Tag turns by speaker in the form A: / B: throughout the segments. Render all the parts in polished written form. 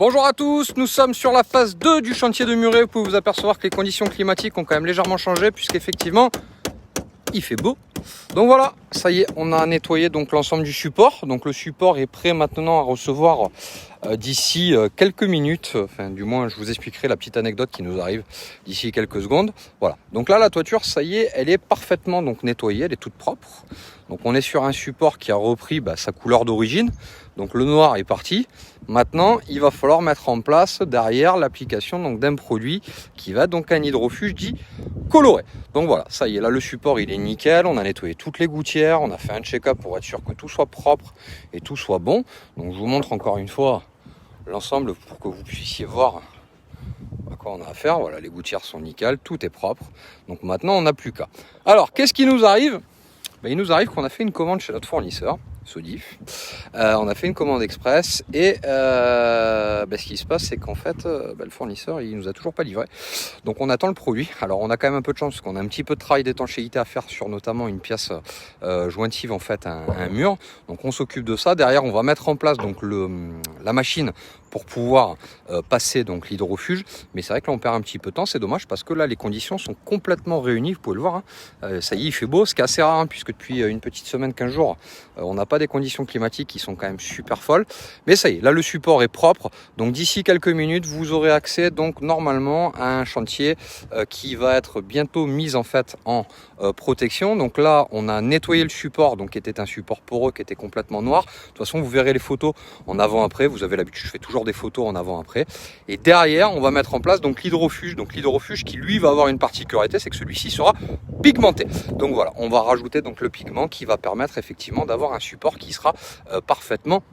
A: Bonjour à tous, nous sommes sur la phase 2 du chantier de Muret. Vous pouvez vous apercevoir que les conditions climatiques ont quand même légèrement changé puisqu'effectivement il fait beau. Donc voilà, ça y est, on a nettoyé donc l'ensemble du support. Donc le support est prêt maintenant à recevoir d'ici quelques minutes. Enfin, du moins, je vous expliquerai la petite anecdote qui nous arrive d'ici quelques secondes. Voilà. Donc là, la toiture, ça y est, elle est parfaitement donc nettoyée, elle est toute propre. Donc on est sur un support qui a repris sa couleur d'origine. Donc le noir est parti. Maintenant, il va falloir mettre en place derrière l'application donc d'un produit qui va donc un hydrofuge dit coloré. Donc voilà, ça y est, là le support il est nickel. On a nettoyé toutes les gouttières, on a fait un check-up pour être sûr que tout soit propre et tout soit bon. Donc je vous montre encore une fois l'ensemble pour que vous puissiez voir à quoi on a affaire. Voilà, les gouttières sont nickel, tout est propre. Donc maintenant, on n'a plus qu'à. Alors, qu'est-ce qui nous arrive? Il nous arrive qu'on a fait une commande chez notre fournisseur, Sodif. On a fait une commande express et ce qui se passe, c'est qu'en fait, le fournisseur, il nous a toujours pas livré. Donc on attend le produit. Alors on a quand même un peu de chance parce qu'on a un petit peu de travail d'étanchéité à faire sur notamment une pièce jointive en fait, un mur. Donc on s'occupe de ça. Derrière, on va mettre en place donc la machine pour pouvoir passer donc l'hydrofuge. Mais c'est vrai que là on perd un petit peu de temps, c'est dommage parce que là les conditions sont complètement réunies, vous pouvez le voir. Ça y est, il fait beau, ce qui est assez rare puisque depuis une petite semaine, 15 jours, on n'a pas des conditions climatiques qui sont quand même super folles. Mais ça y est, là le support est propre. Donc d'ici quelques minutes, vous aurez accès donc normalement à un chantier qui va être bientôt mis en fait en protection. Donc là, on a nettoyé le support, donc qui était un support poreux, qui était complètement noir. De toute façon, vous verrez les photos en avant-après. Vous avez l'habitude, je fais toujours des photos en avant-après. Et derrière, on va mettre en place donc l'hydrofuge. Donc l'hydrofuge qui lui va avoir une particularité, c'est que celui-ci sera pigmenté. Donc voilà, on va rajouter donc le pigment qui va permettre effectivement d'avoir un support qui sera parfaitement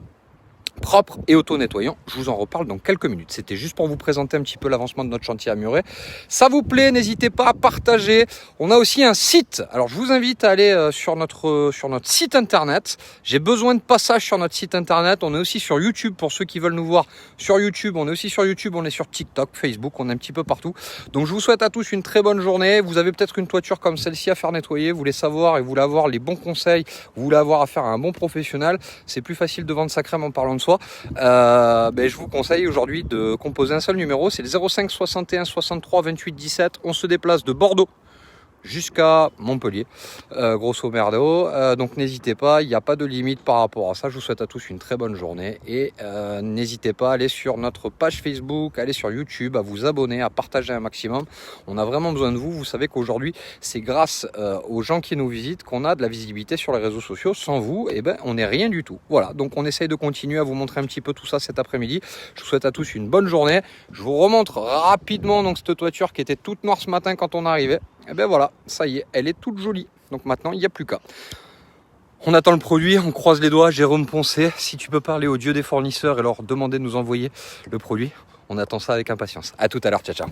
A: propre et auto-nettoyant. Je vous en reparle dans quelques minutes. C'était juste pour vous présenter un petit peu l'avancement de notre chantier à Muret. Ça vous plaît, n'hésitez pas à partager. On a aussi un site. Alors je vous invite à aller sur notre site internet. J'ai besoin de passage sur notre site internet. On est aussi sur YouTube pour ceux qui veulent nous voir sur YouTube. On est aussi sur YouTube, on est sur TikTok, Facebook, on est un petit peu partout. Donc je vous souhaite à tous une très bonne journée. Vous avez peut-être une toiture comme celle-ci à faire nettoyer. Vous voulez savoir et vous voulez avoir les bons conseils. Vous voulez avoir affaire à un bon professionnel. C'est plus facile de vendre sa crème en parlant de soi. Je vous conseille aujourd'hui de composer un seul numéro, c'est le 05 61 63 28 17. On se déplace de Bordeaux jusqu'à Montpellier, grosso merdo. Donc n'hésitez pas, il n'y a pas de limite par rapport à ça. Je vous souhaite à tous une très bonne journée et n'hésitez pas à aller sur notre page Facebook, à aller sur YouTube, à vous abonner, à partager un maximum. On a vraiment besoin de vous. Vous savez qu'aujourd'hui, c'est grâce aux gens qui nous visitent qu'on a de la visibilité sur les réseaux sociaux. Sans vous, on n'est rien du tout. Voilà, donc on essaye de continuer à vous montrer un petit peu tout ça cet après-midi. Je vous souhaite à tous une bonne journée. Je vous remontre rapidement donc cette toiture qui était toute noire ce matin quand on arrivait. Voilà, ça y est, elle est toute jolie. Donc maintenant, il n'y a plus qu'à. On attend le produit, on croise les doigts. Jérôme Poncet, si tu peux parler aux dieux des fournisseurs et leur demander de nous envoyer le produit, on attend ça avec impatience. À tout à l'heure, ciao ciao.